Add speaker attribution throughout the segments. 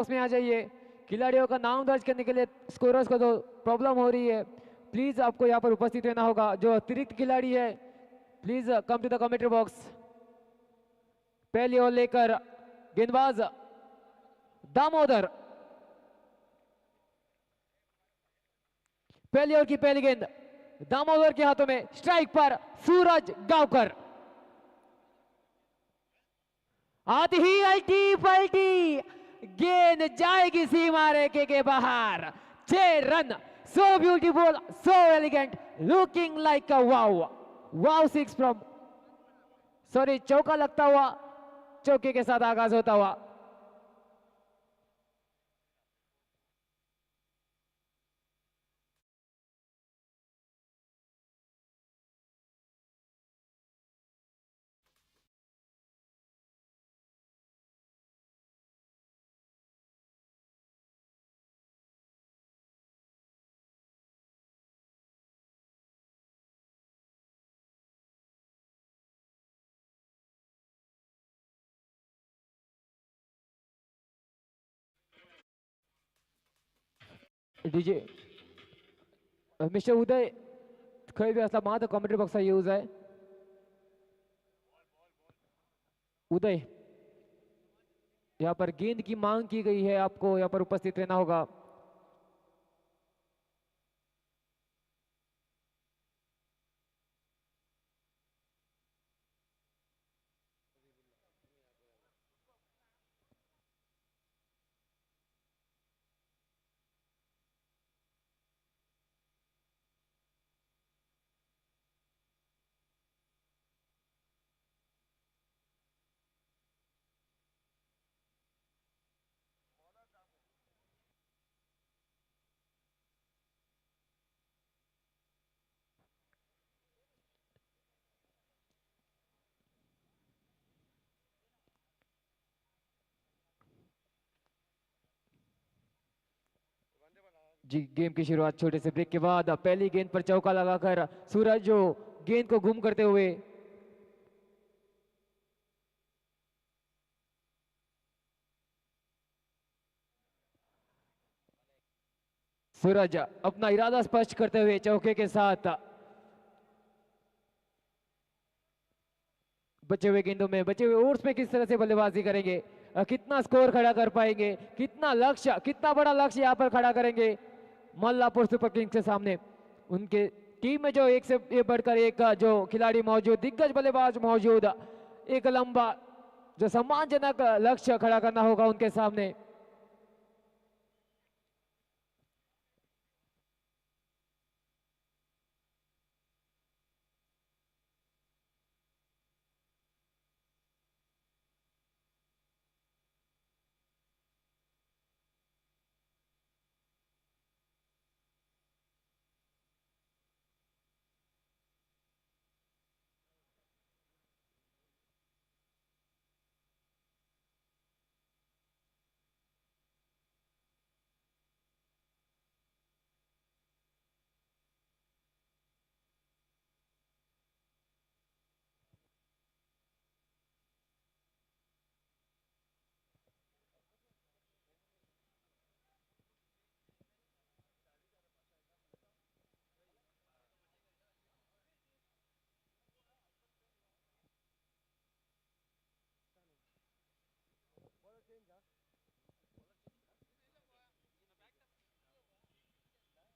Speaker 1: उसमें आ जाइए। खिलाड़ियों का नाम दर्ज करने के लिए स्कोरर्स को तो प्रॉब्लम हो रही है, प्लीज आपको यहाँ पर उपस्थित रहना होगा। जो अतिरिक्त खिलाड़ी है please come to the commentary box. पहली ओवर लेकर गेंदबाज दामोदर, पहली ओवर की पहली गेंद दामोदर के हाथों में, स्ट्राइक पर सूरज गांवकर। आती ही अल्टी पल्टी गेंद जाएगी सीमा रेखे के बाहर। 6 run, so beautiful, so elegant, looking like a wow. Wow 6 from, sorry चौका लगता हुआ, चौके के साथ आगाज होता हुआ। डीजे मिस्टर उदय खंय बी असला मात्र कॉमेंट्री बॉक्स यूज आहे। उदय, यहाँ पर गेंद की मांग की गई है, आपको यहाँ पर उपस्थित रहना होगा। जी गेम की शुरुआत छोटे से ब्रेक के बाद पहली गेंद पर चौका लगाकर सूरज जो गेंद को गुम करते हुए सूरज अपना इरादा स्पष्ट करते हुए चौके के साथ बचे हुए गेंदों में, बचे हुए ओवर्स में किस तरह से बल्लेबाजी करेंगे, कितना स्कोर खड़ा कर पाएंगे, कितना लक्ष्य, कितना बड़ा लक्ष्य यहाँ पर खड़ा करेंगे मल्लापुर सुपर किंग्स के सामने। उनके टीम में जो एक से ये बढ़कर एक जो खिलाड़ी मौजूद, दिग्गज बल्लेबाज मौजूद, एक लंबा जो सम्मानजनक लक्ष्य खड़ा करना होगा उनके सामने।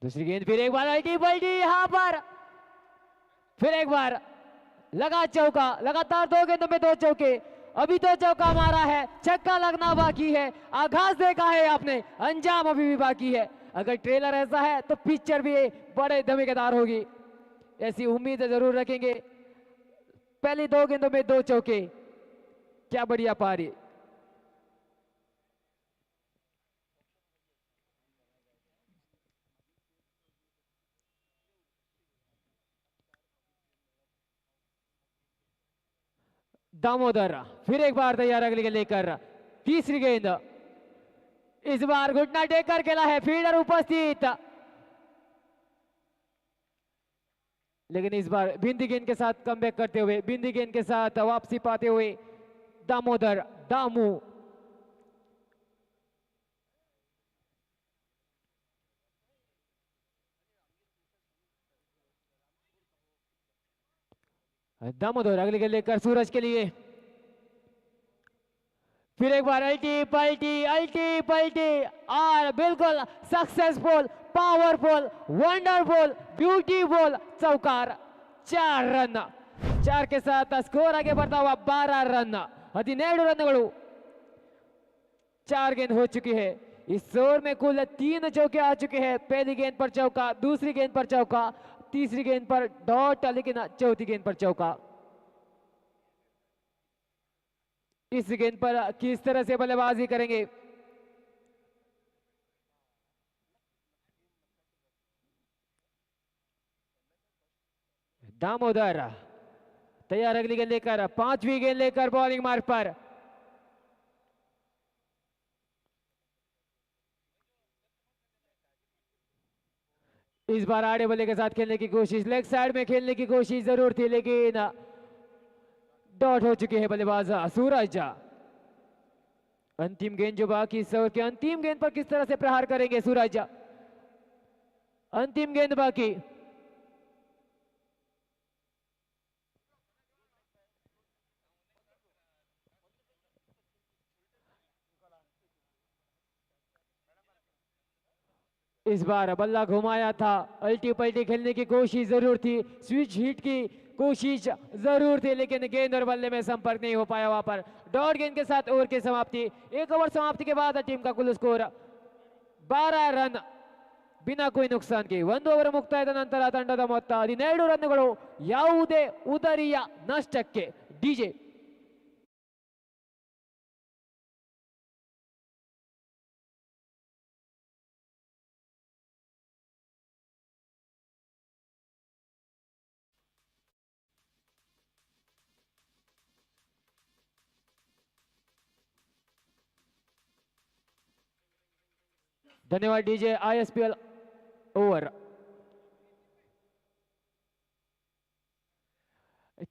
Speaker 1: दूसरी गेंद फिर एक बार अल्टी पल्टी, यहां पर फिर एक बार लगा चौका, लगातार 2 गेंदों में 2 चौके। अभी तो चौका मारा है, छक्का लगना बाकी है, आगाज देखा है आपने, अंजाम अभी भी बाकी है। अगर ट्रेलर ऐसा है तो पिक्चर भी बड़े धमाकेदार होगी, ऐसी उम्मीद जरूर रखेंगे। पहली 2 गेंदों में 2 चौके, क्या बढ़िया पारी। दामोदर फिर एक बार तैयार अगली के लेकर, तीसरी गेंद इस बार घुटना टेक कर खेला है, फील्डर उपस्थित, लेकिन इस बार बिंदी गेंद के साथ कमबैक करते हुए, बिंदी गेंद के साथ वापसी पाते हुए दामोदर, दामू दामोदर अगली गेंद लेकर सूरज के लिए, फिर एक बार अल्टी पल्टी अल्टी पल्टी और बिल्कुल सक्सेसफुल, पावरफुल, वंडरफुल, ब्यूटीफुल चौकार। 4 रन, 4 के साथ स्कोर आगे बढ़ता हुआ 12 रन, 17 रनಗಳು। 4 गेंद हो चुकी है। इस ओवर में कुल 3 चौके आ चुके हैं। पहली गेंद पर चौका, दूसरी गेंद पर चौका, तीसरी गेंद पर डॉट, लेकिन चौथी गेंद पर चौका। इस गेंद पर किस तरह से बल्लेबाजी करेंगे? दामोदर तैयार अगली गेंद लेकर, 5वीं गेंद लेकर बॉलिंग मार्ग पर। इस बार आड़े बल्ले के साथ खेलने की कोशिश, लेग साइड में खेलने की कोशिश जरूर थी, लेकिन डॉट हो चुके हैं बल्लेबाज सूरज। अंतिम गेंद जो बाकी इस ओवर की अंतिम गेंद पर किस तरह से प्रहार करेंगे सूरज? अंतिम गेंद बाकी। इस बार बल्ला घुमाया था, अल्टी पल्टी खेलने की कोशिश जरूर थी, स्विच हिट की कोशिश जरूर थी, लेकिन गेंद और बल्ले में संपर्क नहीं हो पाया। वहां पर डॉट गेंद के साथ ओवर की समाप्ति। 1 ओवर समाप्ति के बाद टीम का कुल स्कोर 12 रन बिना कोई नुकसान के। 1 ಓವರ್ ಮುಕ್ತಾಯದ ನಂತರ ತಂಡದ ಮೊತ್ತ 17 ರನ್ಗಳು, ಯಾವುದೇ ಉದರಿಯ ನಷ್ಟಕ್ಕೆ. ಡಿಜೆ धन्यवाद DJ. ISPL over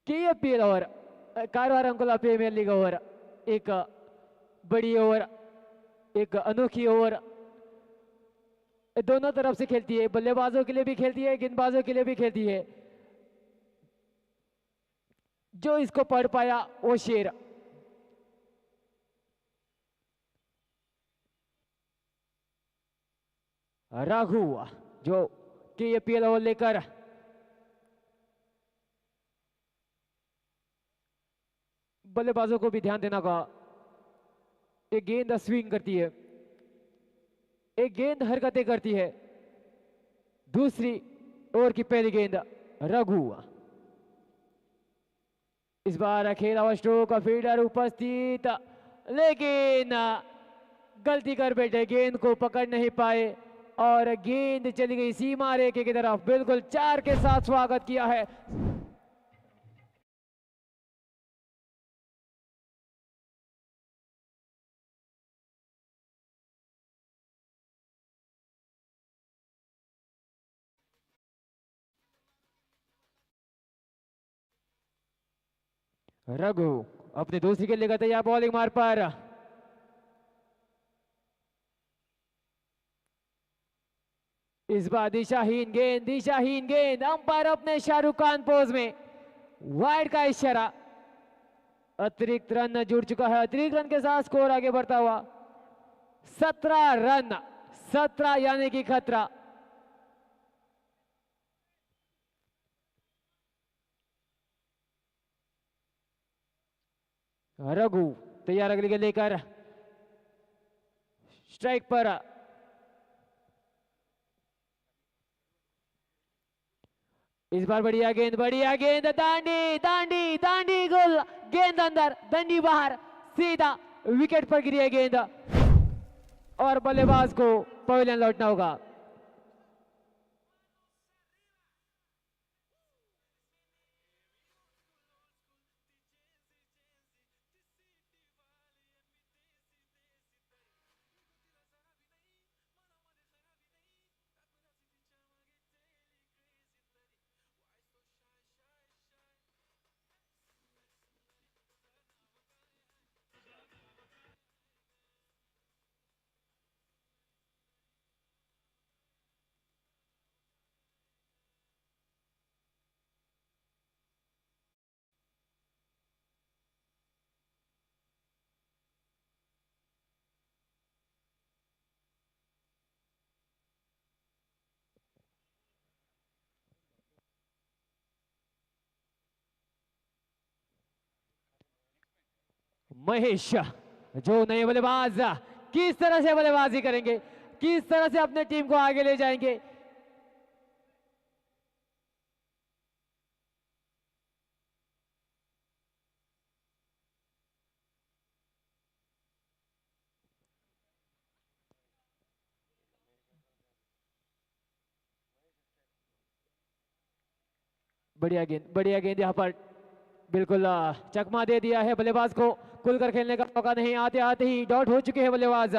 Speaker 1: KAPL over, Karwar Ankola premier league over. एक बड़ी ओवर, एक अनोखी ओवर, दोनों तरफ से खेलती है। बल्लेबाजों के लिए भी खेलती है, गेंदबाजों के लिए भी खेलती है। जो इसको पढ़ पाया वो शेर। राघु जो केएपीएल ओवर लेकर बल्लेबाजों को भी ध्यान देना का। एक गेंद स्विंग करती है, एक गेंद हरकतें करती है। दूसरी ओवर की पहली गेंद रघु। इस बार खेला हुआ स्ट्रोक, फील्डर उपस्थित, लेकिन गलती कर बैठे, गेंद को पकड़ नहीं पाए और गेंद चली गई सीमा रेखे की तरफ। बिल्कुल 4 के साथ स्वागत किया है। रघु अपनी दूसरी गेंद लेकर तैयार बॉलिंग मार पर। इस बार दिशाहीन गेंद, दिशाहीन गेंद। अंपायर अपने शाहरुख खान पोज में, वाइड का इशारा। अतिरिक्त रन जुड़ चुका है। अतिरिक्त रन के साथ स्कोर आगे बढ़ता हुआ 17 रन, 17 यानी कि खतरा। रघु तैयार अगली गेंद लेकर स्ट्राइक पर। इस बार बढ़िया गेंद, बढ़िया गेंद, दांडी दांडी दांडी, गोल, गेंद अंदर, दंडी बाहर, सीधा विकेट पर गिरी है गेंद और बल्लेबाज को पवेलियन लौटना होगा। महेश जो नए बल्लेबाज किस तरह से बल्लेबाजी करेंगे, किस तरह से अपने टीम को आगे ले जाएंगे। बढ़िया गेंद यहाँ पर बिल्कुल चकमा दे दिया है बल्लेबाज को। खुलकर खेलने का मौका नहीं, आते आते ही डॉट हो चुके हैं बल्लेबाज।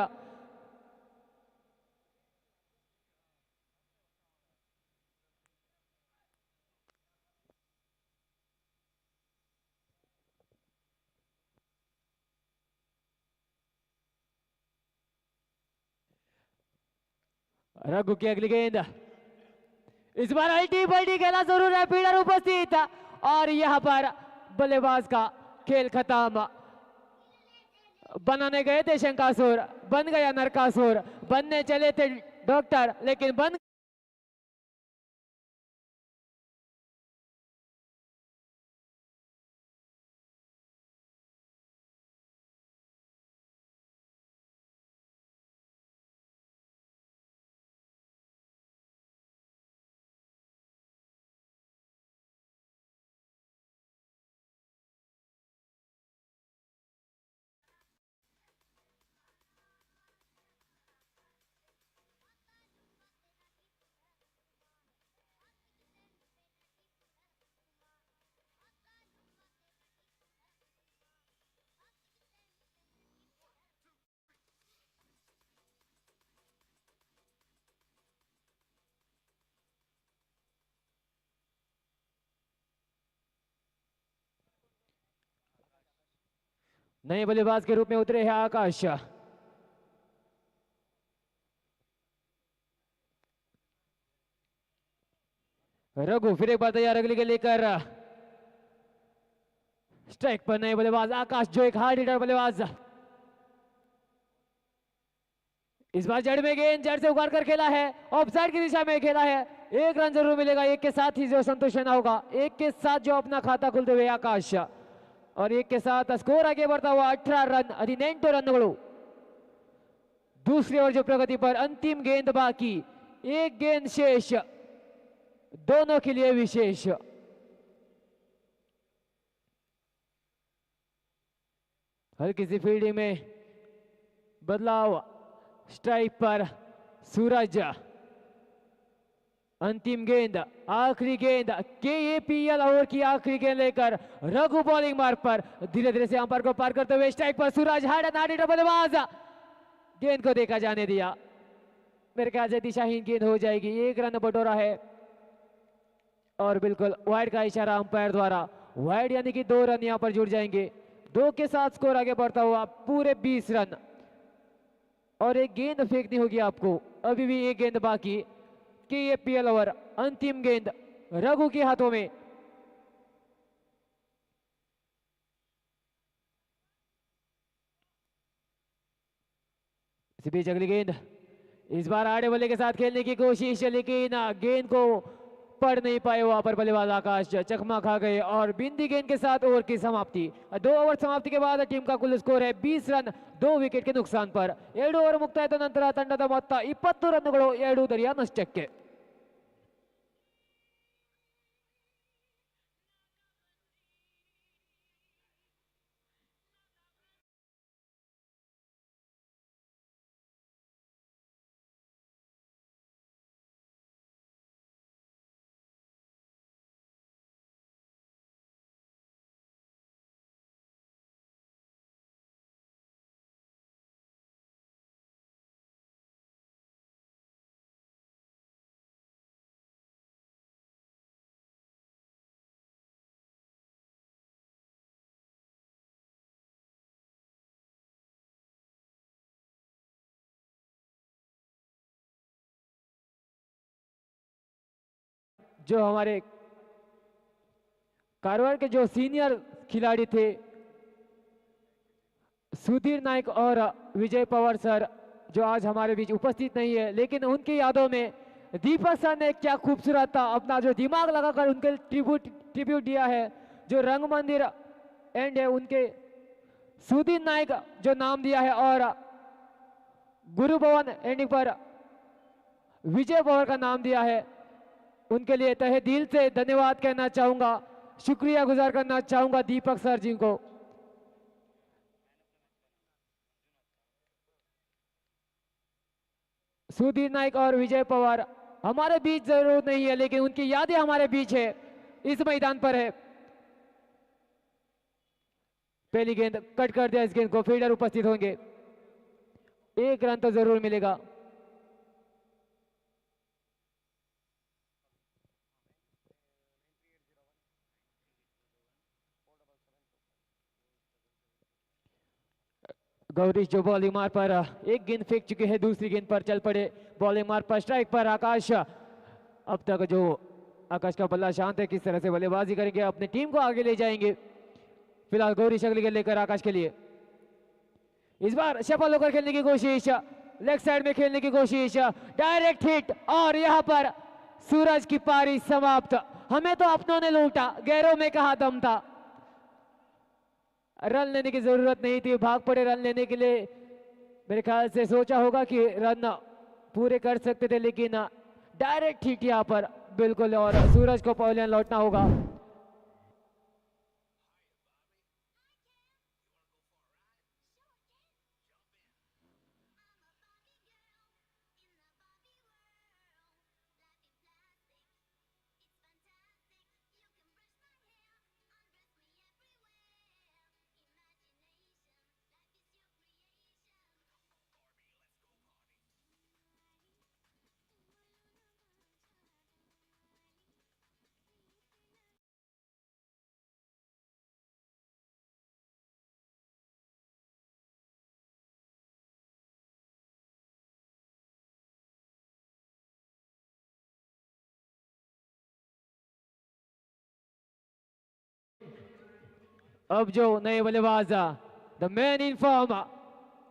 Speaker 1: रघु की अगली गेंद, इस बार अल्टी पल्टी खेला जरूर है, फील्डर उपस्थित और यहां पर बल्लेबाज का खेल खत्म। बनाने गए थे शंकासुर, बन गया नरकासुर। बनने चले थे डॉक्टर, लेकिन बन नए बल्लेबाज के रूप में उतरे हैं आकाश। रघु फिर एक बार तैयार अगली के लेकर स्ट्राइक पर नए बल्लेबाज आकाश, जो एक हार्ड हिटर बल्लेबाज। इस बार जड़ में गेंद जड़ से उगाड़ कर खेला है, ऑफसाइड की दिशा में खेला है। एक रन जरूर मिलेगा, एक के साथ ही जो संतोष रहना होगा, एक के साथ जो अपना खाता खुलते हुए आकाश, और एक के साथ स्कोर आगे बढ़ता हुआ 18 रन 18 रन। दूसरी ओर जो प्रगति पर अंतिम गेंद बाकी, एक गेंद शेष, दोनों के लिए विशेष। हल्की सी फील्डिंग में बदलाव, स्ट्राइक पर सूरज। अंतिम गेंद, आखिरी गेंद, KAPL ओवर की आखिरी गेंद लेकर रघु बॉलिंग मार्ग पर धीरे धीरे से अंपायर को पार करते हुए स्ट्राइक पर सूरज, हार्ड एंड हार्ड बल्लेबाज। गेंद को देखा जाने दिया, मेरे ख्याल से दिशाहीन गेंद हो जाएगी। एक रन बटोरा है और बिल्कुल वाइड का इशारा अंपायर द्वारा। वाइड यानी कि 2 रन यहां पर जुड़ जाएंगे। 2 के साथ स्कोर आगे बढ़ता हुआ पूरे 20 रन, और एक गेंद फेंकनी होगी आपको। अभी भी एक गेंद बाकी, KAPL ओवर, अंतिम गेंद रघु के हाथों में। इस बीच अगली गेंद, इस बार आड़े बल्ले के साथ खेलने की कोशिश, लेकिन गेंद को पढ़ नहीं पाए वहां पर बल्लेबाज आकाश, चकमा खा गए और बिंदी गेंद के साथ ओवर की समाप्ति। 2 ओवर समाप्ति के बाद टीम का कुल स्कोर है 20 रन 2 विकेट के नुकसान पर। 7 ओवर ಮುಕ್ತಾಯದ ನಂತರ ತಂಡದ ಮೊತ್ತ 20 ರನ್ನುಗಳು 2 ದರಿಯ ನಷ್ಟಕ್ಕೆ। जो हमारे कारवार के जो सीनियर खिलाड़ी थे सुधीर नायक और विजय पवार सर, जो आज हमारे बीच उपस्थित नहीं है, लेकिन उनकी यादों में दीपक सर ने क्या खूबसूरत अपना जो दिमाग लगाकर उनके ट्रिब्यूट दिया है। जो रंग मंदिर एंड है उनके सुधीर नायक जो नाम दिया है और गुरु भवन एंडिंग पर विजय पवार का नाम दिया है, उनके लिए तहे दिल से धन्यवाद कहना चाहूंगा, शुक्रिया गुजार करना चाहूंगा दीपक सर जी को। सुधीर नायक और विजय पवार हमारे बीच जरूर नहीं है, लेकिन उनकी यादें हमारे बीच है, इस मैदान पर है। पहली गेंद कट कर दिया, इस गेंद को फील्डर उपस्थित होंगे, 1 रन तो जरूर मिलेगा। गौरीश जो बॉलिंग मार पर एक गेंद फेंक चुके हैं, दूसरी गेंद पर चल पड़े, बॉलिंग मार पर स्ट्राइक पर आकाश। अब तक जो आकाश का बल्ला शांत है, किस तरह से बल्लेबाजी करेंगे, अपनी टीम को आगे ले जाएंगे। फिलहाल गौरीश अगली गेंद लेकर आकाश के लिए, इस बार सफल होकर खेलने की कोशिश, लेग साइड में खेलने की कोशिश, डायरेक्ट हिट और यहां पर सूरज की पारी समाप्त। हमें तो अपनों ने लूटा, गैरों में कहा दम था। रन लेने की जरूरत नहीं थी, भाग पड़े रन लेने के लिए। मेरे ख्याल से सोचा होगा कि रन पूरे कर सकते थे, लेकिन डायरेक्ट हिट यहां पर बिल्कुल, और सूरज को पवेलियन लौटना होगा। अब जो नए बल्लेबाज, the man in form,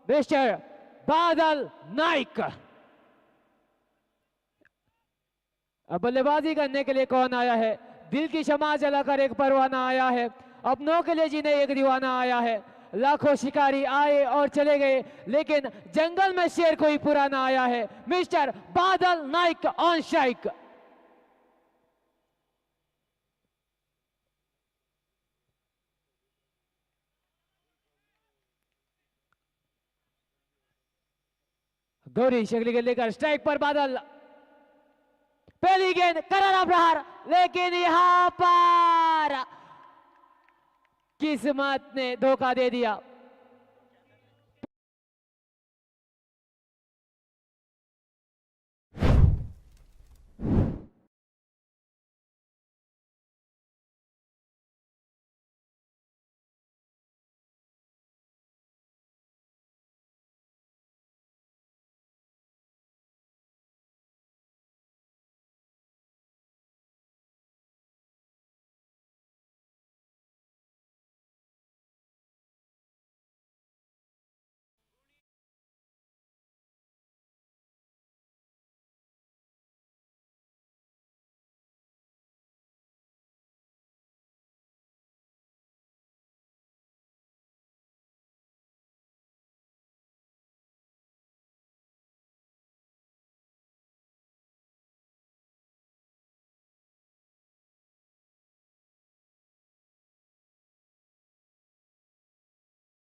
Speaker 1: mister बादल नाइक। अब बल्लेबाजी करने के लिए कौन आया है? दिल की क्षमा जलाकर एक परवाना आया है, अपनों के लिए जीने एक दीवाना आया है। लाखों शिकारी आए और चले गए, लेकिन जंगल में शेर कोई पुराना आया है, मिस्टर बादल नाइक ऑन स्ट्राइक। गौरीश अगली गेंद लेकर स्ट्राइक पर बादल, पहली गेंद करारा प्रहार, लेकिन यहां पर किस्मत ने धोखा दे दिया।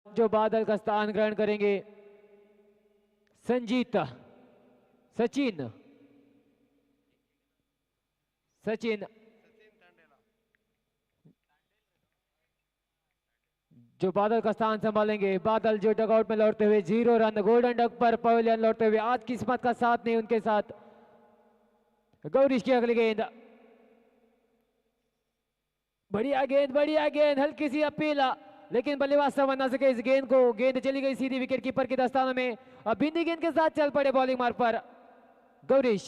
Speaker 1: जो बादल का स्थान ग्रहण करेंगे संजीत, सचिन, सचिन जो बादल का स्थान संभालेंगे। बादल जो डगआउट में लौटते हुए 0 रन, गोल्डन डक पर पवेलियन लौटते हुए, आज किस्मत का साथ नहीं उनके साथ। गौरीश की अगली गेंद, बढ़िया गेंद, बढ़िया गेंद, हल्की सी अपील, लेकिन बल्लेबाज समझ ना सके इस गेंद को। गेंद चली गई सीधी विकेट कीपर के दस्तानों में। अब बिंदी गेंद के साथ चल पड़े बॉलिंग मार्ग पर गौरीश।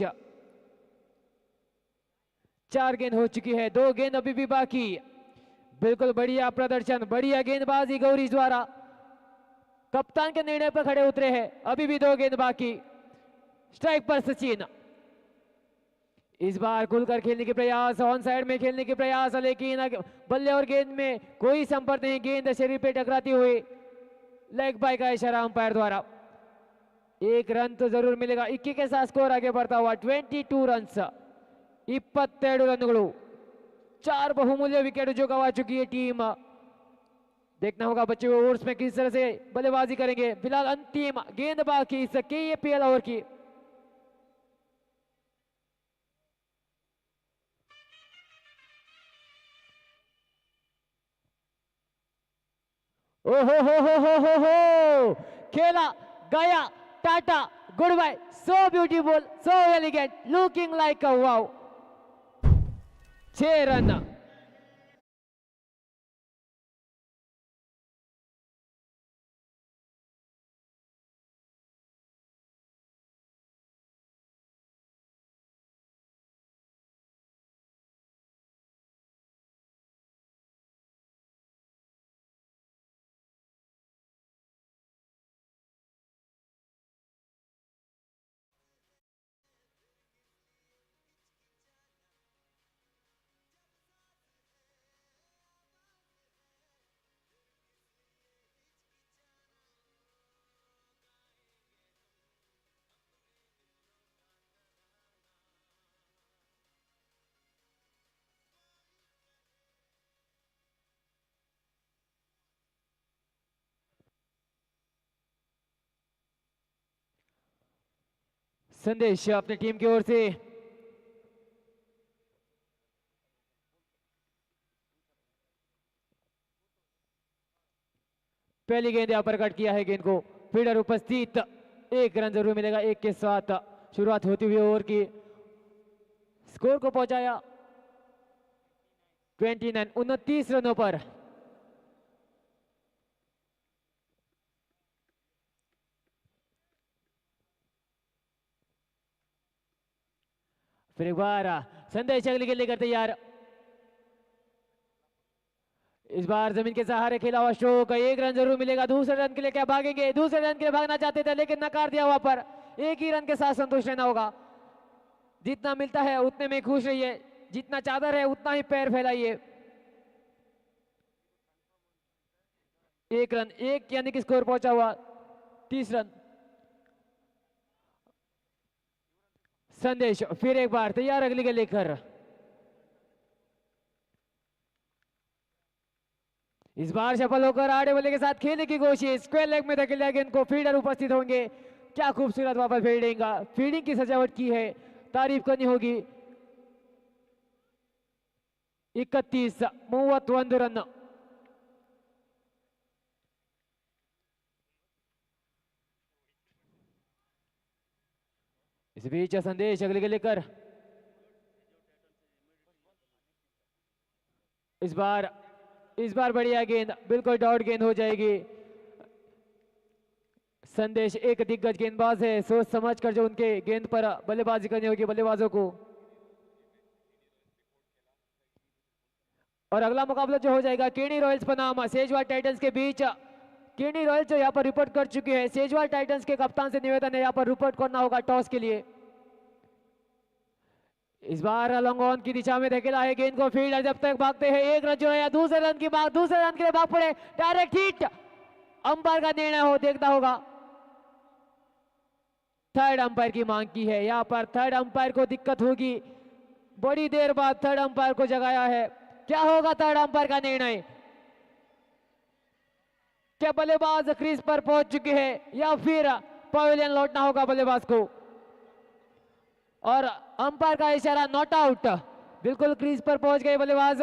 Speaker 1: 4 गेंद हो चुकी है, 2 गेंद अभी भी बाकी। बिल्कुल बढ़िया प्रदर्शन, बढ़िया गेंदबाजी गौरीश द्वारा, कप्तान के निर्णय पर खड़े उतरे हैं। अभी भी 2 गेंद बाकी। स्ट्राइक पर सचिन, इस बार खुलकर खेलने के प्रयास, ऑन साइड में खेलने के प्रयास, लेकिन बल्ले और गेंद में कोई संपर्क नहीं, गेंद शरीर पे टकराती हुई लेग बाय का इशारा अंपायर द्वारा। एक रन तो जरूर मिलेगा। 21 के साथ स्कोर आगे बढ़ता हुआ 22 रन 22 रन। 4 बहुमूल्य विकेट जो गवा चुकी है टीम। देखना होगा बच्चे ओवर्स में किस तरह से बल्लेबाजी करेंगे। फिलहाल अंतिम गेंद बाकी इस KAPL ओवर की। ओहो हो खेला गया टाटा good bye. So beautiful so elegant looking like a wow. 6 run. Sandesh अपनी टीम की ओर से। पहली गेंद यहां पर कट किया है गेंद को। फील्डर उपस्थित। 1 रन जरूर मिलेगा। 1 के साथ शुरुआत होती हुई ओवर की। स्कोर को पहुंचाया 29 रनों पर। फिर एक बार संदेश अगली गेंद लेकर तैयार। इस बार जमीन के सहारे खेला हुआ स्ट्रोक। 1 रन जरूर मिलेगा। दूसरे रन के लिए क्या भागेंगे? दूसरे रन के लिए भागना चाहते थे लेकिन नकार दिया वहां पर। 1 ही रन के साथ संतुष्ट रहना होगा। जितना मिलता है उतने में खुश रहिए। जितना चादर है उतना ही पैर फैलाइए। 1 रन 1 यानी कि स्कोर पहुंचा हुआ 30 रन। संदेश फिर एक बार तैयार अगली गेंद लेकर। इस बार सफल होकर आड़े बल्ले के साथ खेलने की कोशिश। स्क्वायर लेग में धकेल दिया गेंद को। फील्डर उपस्थित होंगे। क्या खूबसूरत वापस फील्डिंग। फील्डिंग की सजावट की है, तारीफ करनी होगी। 31 रन। इस बीच संदेश अगले के लेकर। इस बार बढ़िया गेंद, बिल्कुल डॉट गेंद हो जाएगी। संदेश एक दिग्गज गेंदबाज है। सोच समझ कर जो उनके गेंद पर बल्लेबाजी करनी होगी बल्लेबाजों को। और अगला मुकाबला जो हो जाएगा केनी रॉयल्स बनाम सेजवाल टाइटंस के बीच। केनी रॉयल्स जो यहाँ पर रिपोर्ट कर चुके हैं। सेजवाल टाइटंस के कप्तान से निवेदन है यहाँ पर रिपोर्ट करना होगा टॉस के लिए। इस बार लॉन्ग ऑन की दिशा में धकेला है गेंद को। फील्डर जब तक भागते हैं 1 रन जुड़ा। दूसरे रन की मांग, दूसरे रन के लिए भाग पड़े। Direct hit. अंपायर का निर्णय हो देखना होगा। थर्ड अंपायर की मांग की है यहाँ पर। थर्ड अंपायर को दिक्कत होगी। बड़ी देर बाद थर्ड अंपायर को जगाया है। क्या होगा थर्ड अंपायर का निर्णय? क्या बल्लेबाज क्रीज पर पहुंच चुके हैं या फिर पवेलियन लौटना होगा बल्लेबाज को? और अंपायर का इशारा नॉट आउट। बिल्कुल क्रीज पर पहुंच गए बल्लेबाज।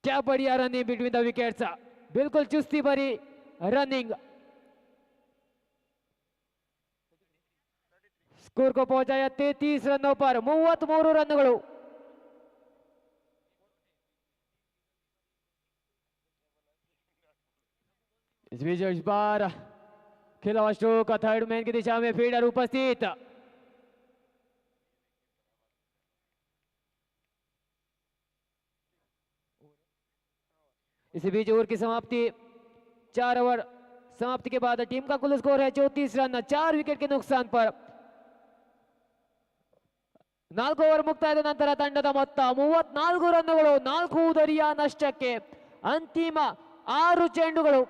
Speaker 1: क्या बढ़िया रनिंग बिटवीन द विकेट्स। बिल्कुल चुस्ती भरी रनिंग। स्कोर को पहुंचाया 33 रनों पर। 33 रनಗಳು। इस बीच इस बार खेला स्ट्रोक थर्ड मैन की दिशा में। फील्डर उपस्थित। इसी बीच ओवर की समाप्ति। 4 ओवर समाप्ति के बाद टीम का कुल स्कोर है 34 रन 4 विकेट के नुकसान पर। 4 ಓವರ್ ಮುಕ್ತಾಯದ ನಂತರ ತಂಡದ ಮೊತ್ತ 34 ರನ್ಗಳು 4 ಉದರಿಯ ನಷ್ಟಕ್ಕೆ. ಅಂತಿಮ 6 ಚೆಂಡುಗಳು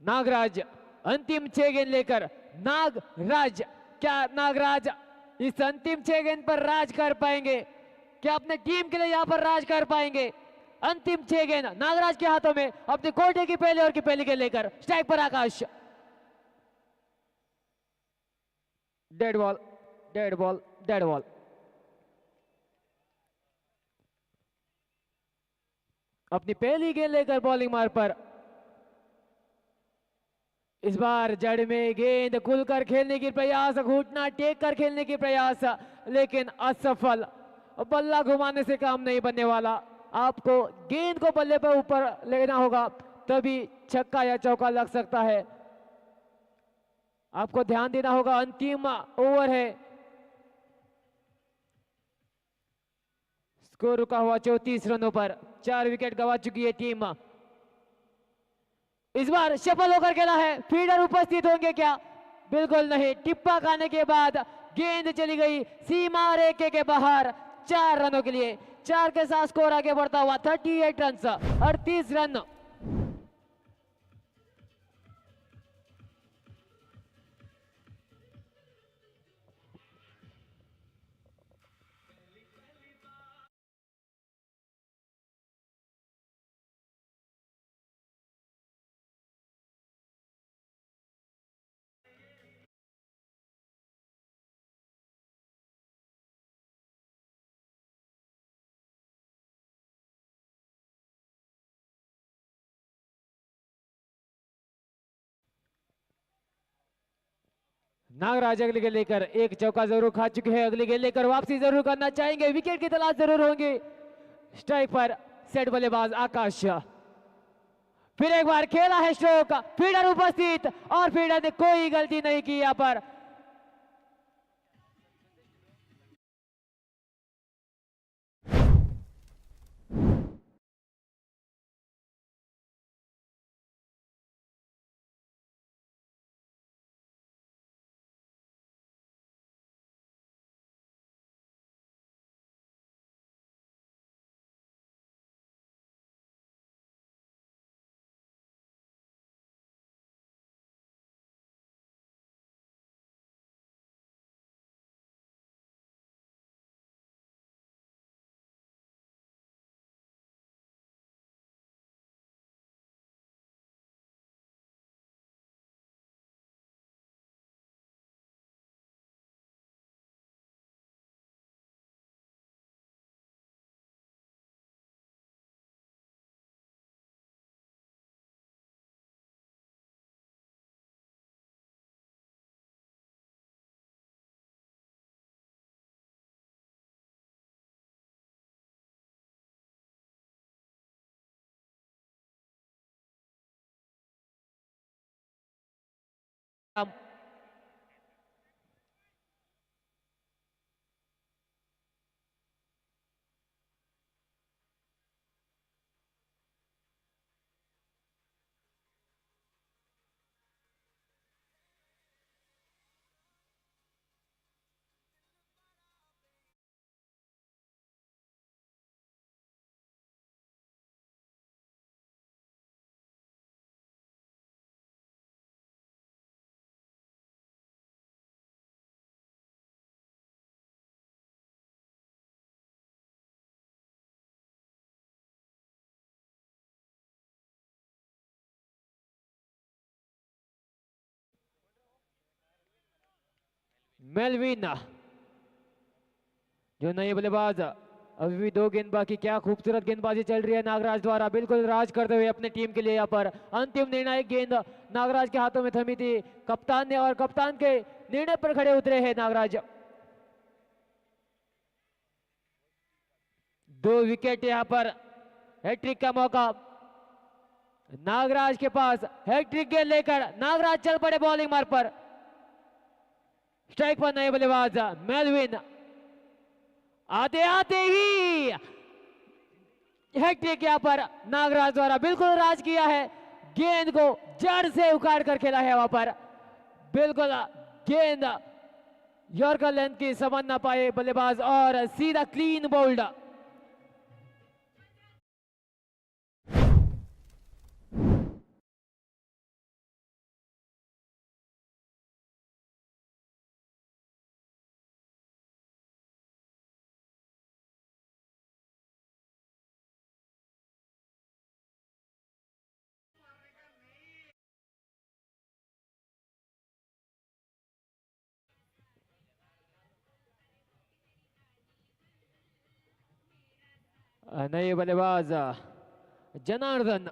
Speaker 1: नागराज अंतिम 6 गेंद लेकर नागराज, क्या नागराज इस अंतिम 6 गेंद पर राज कर पाएंगे? क्या अपने टीम के लिए यहां पर राज कर पाएंगे? अंतिम 6 गेंद नागराज के हाथों में, अपने कोटे की पहले और की पहली गेंद लेकर स्ट्राइक पर Akash. Dead ball, dead ball, dead ball. अपनी पहली गेंद लेकर बॉलिंग मार पर इस बार जड़ में गेंद खुलकर खेलने की प्रयास, घुटना टेक कर खेलने की प्रयास, लेकिन असफल। बल्ला घुमाने से काम नहीं बनने वाला, आपको गेंद को बल्ले पर ऊपर लेना होगा, तभी छक्का या चौका लग सकता है। आपको ध्यान देना होगा, अंतिम ओवर है। स्कोर रुका हुआ 34 रनों पर, 4 विकेट गंवा चुकी है टीम। इस बार सफल होकर खेला है, फील्डर उपस्थित होंगे क्या? बिल्कुल नहीं, टिप्पा खाने के बाद गेंद चली गई सीमा रेखे के बाहर। 4 रनों के लिए 4 के साथ स्कोर आगे बढ़ता हुआ 38 रन, 38 रन। नागराज अगली गेंद लेकर एक चौका जरूर खा चुके हैं, अगली गेंद लेकर वापसी जरूर करना चाहेंगे, विकेट की तलाश जरूर होंगे। स्ट्राइक पर सेट बल्लेबाज आकाश, फिर एक बार खेला है स्ट्रोक, फील्डर उपस्थित और फील्डर ने कोई गलती नहीं की यहां पर। मेलविन जो नए बल्लेबाज, अभी भी 2 गेंद बाकी, क्या खूबसूरत गेंदबाजी चल रही है नागराज द्वारा, बिल्कुल राज करते हुए अपने टीम के लिए यहाँ पर। अंतिम निर्णायक गेंद नागराज के हाथों में थमी थी कप्तान ने, और कप्तान के निर्णय पर खड़े उतरे हैं नागराज। 2 विकेट यहाँ पर, हैट्रिक का मौका नागराज के पास, हैट्रिक गेंद लेकर नागराज चल पड़े बॉलिंग मार्ग पर। स्ट्राइक पर नए बल्लेबाज मेलविन, आते आते ही हैट्रिक यहां पर नागराज द्वारा, बिल्कुल राज किया है, गेंद को जड़ से उखाड़ कर खेला है वहां पर, बिल्कुल गेंद यॉर्कर लेंथ की समझ ना पाए बल्लेबाज और सीधा क्लीन बोल्ड। नए बल्लेबाज जनार्दन।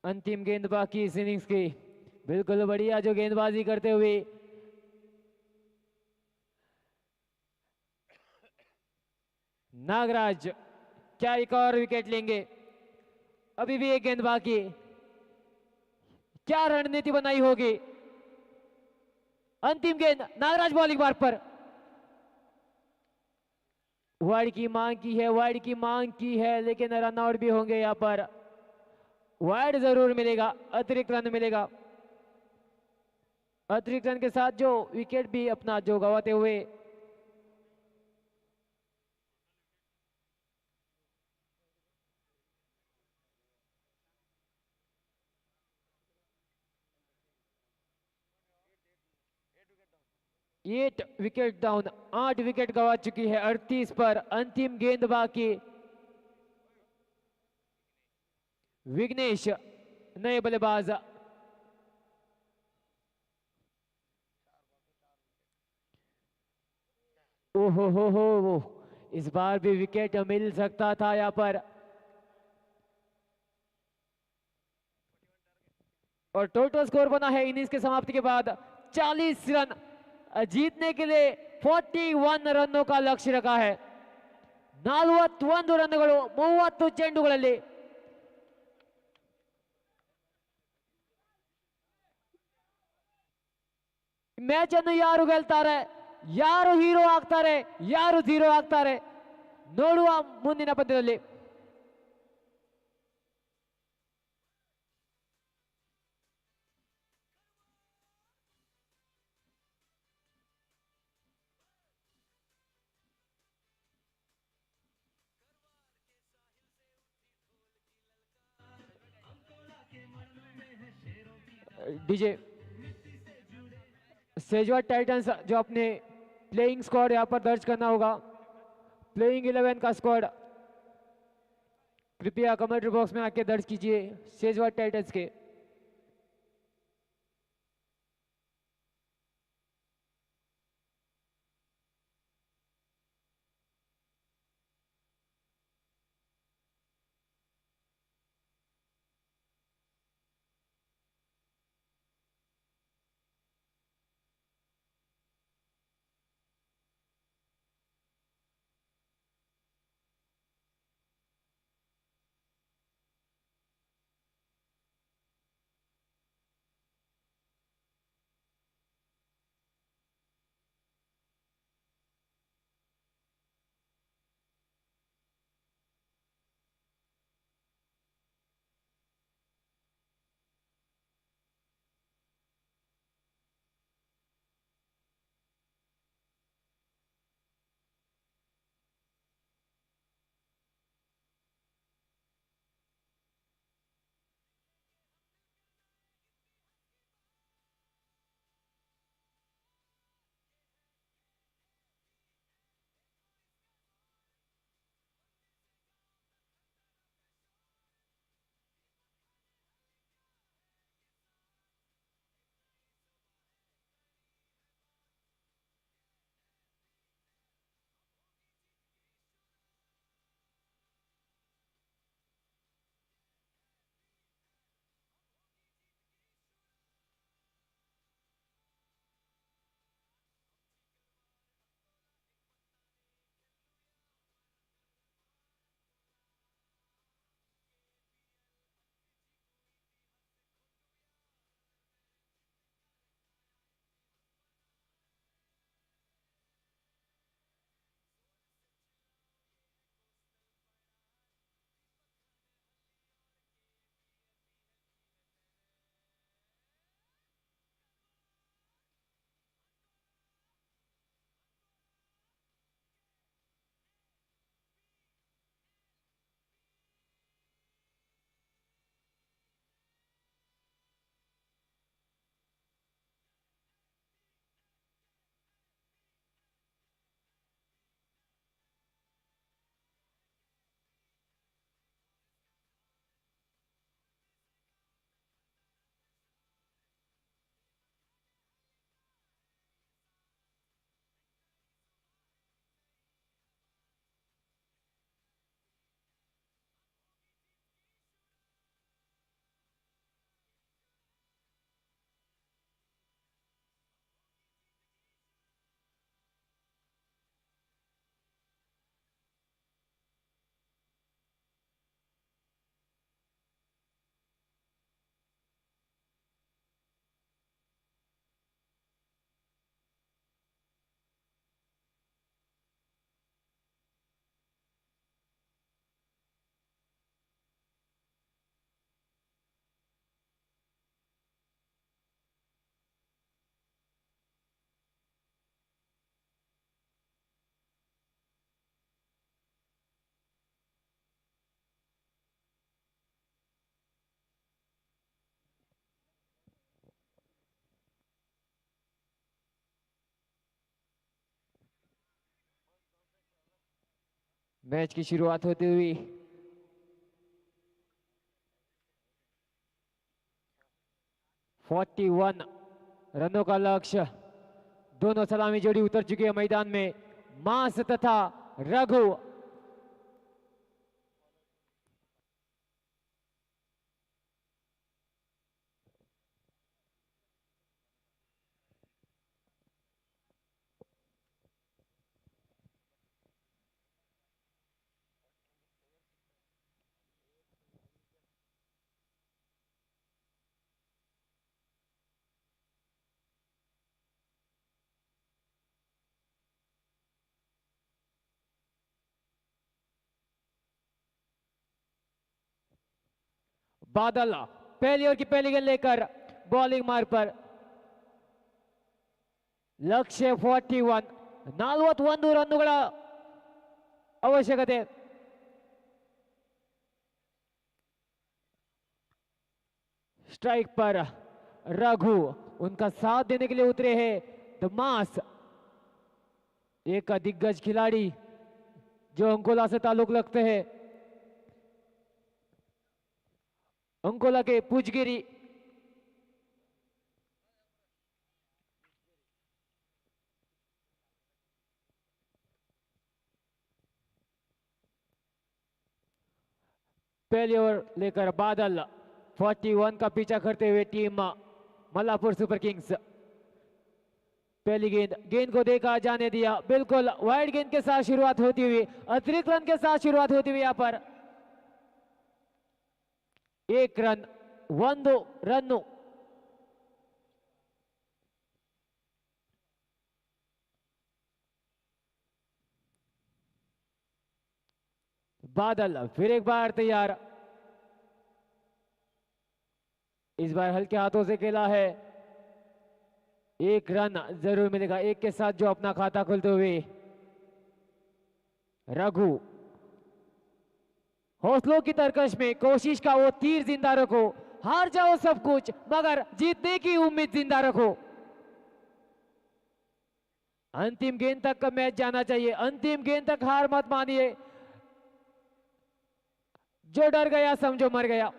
Speaker 1: अंतिम गेंद बाकी इस इनिंग्स की। बिल्कुल बढ़िया जो गेंदबाजी करते हुए नागराज, क्या एक और विकेट लेंगे? अभी भी एक गेंद बाकी। क्या रणनीति बनाई होगी? अंतिम गेंद, नागराज बॉलिंग मार्ग पर। वाइड की मांग की है, वाइड की मांग की है, लेकिन रन आउट भी होंगे यहां पर। वाइड जरूर मिलेगा, अतिरिक्त रन मिलेगा। अतिरिक्त रन के साथ जो विकेट भी अपना जो गवाते हुए एट विकेट डाउन, 8 विकेट गवा चुकी है 38 पर। अंतिम गेंद बाकी। विघ्नेश नए बल्लेबाज। ओहो हो, इस बार भी विकेट मिल सकता था यहां पर। और टोटल स्कोर बना है इनिंग्स के समाप्ति के बाद 40 रन। जीतने के लिए 41 रनों का लक्ष्य रखा है। 41 ರನ್ಗಳು 30 ಚೆಂಡುಗಳಲ್ಲಿ ಮ್ಯಾಚ್ ಅನ್ನು ಯಾರು ಗೆಲ್ತಾರೆ, ಯಾರು ಹೀರೋ ಆಗ್ತಾರೆ, ಯಾರು ಝೀರೋ ಆಗ್ತಾರೆ ನೋಡುವ ಮುಂದಿನ ಪಂದ್ಯದಲ್ಲಿ. डीजे सेजवा टाइटंस जो अपने प्लेइंग स्क्वाड यहां पर दर्ज करना होगा। प्लेइंग 11 का स्क्वाड कृपया कमेंट बॉक्स में आके दर्ज कीजिए सेजवा टाइटंस के। मैच की शुरुआत होती हुई फोर्टी 41 रनों का लक्ष्य। दोनों सलामी जोड़ी उतर चुकी है मैदान में, मांस तथा रघु। बादल पहली ओवर की पहली गेंद लेकर बॉलिंग मार्ग पर, लक्ष्य 41, 41 ರನ್ನುಗಳ ಅವಶ್ಯಕತೆ। स्ट्राइक पर रघु उनका साथ देने के लिए उतरे हैं द मास, एक दिग्गज खिलाड़ी जो अंकोला से ताल्लुक रखते हैं, अंकोला के पूजगिरी। पहली ओवर लेकर बादल 41 का पीछा करते हुए टीम मल्लापुर सुपर किंग्स। पहली गेंद को देखा जाने दिया, बिल्कुल वाइड गेंद के साथ शुरुआत होती हुई, अतिरिक्त रन के साथ शुरुआत होती हुई, यहां पर एक रन 1 रन। बादल फिर एक बार तैयार, इस बार हल्के हाथों से खेला है, एक रन जरूर मिलेगा, एक के साथ जो अपना खाता खोलते हुए रघु। हौसलों की तरकश में कोशिश का वो तीर जिंदा रखो, हार जाओ सब कुछ मगर जीतने की उम्मीद जिंदा रखो। अंतिम गेंद तक का मैच जाना चाहिए, अंतिम गेंद तक हार मत मानिए, जो डर गया समझो मर गया।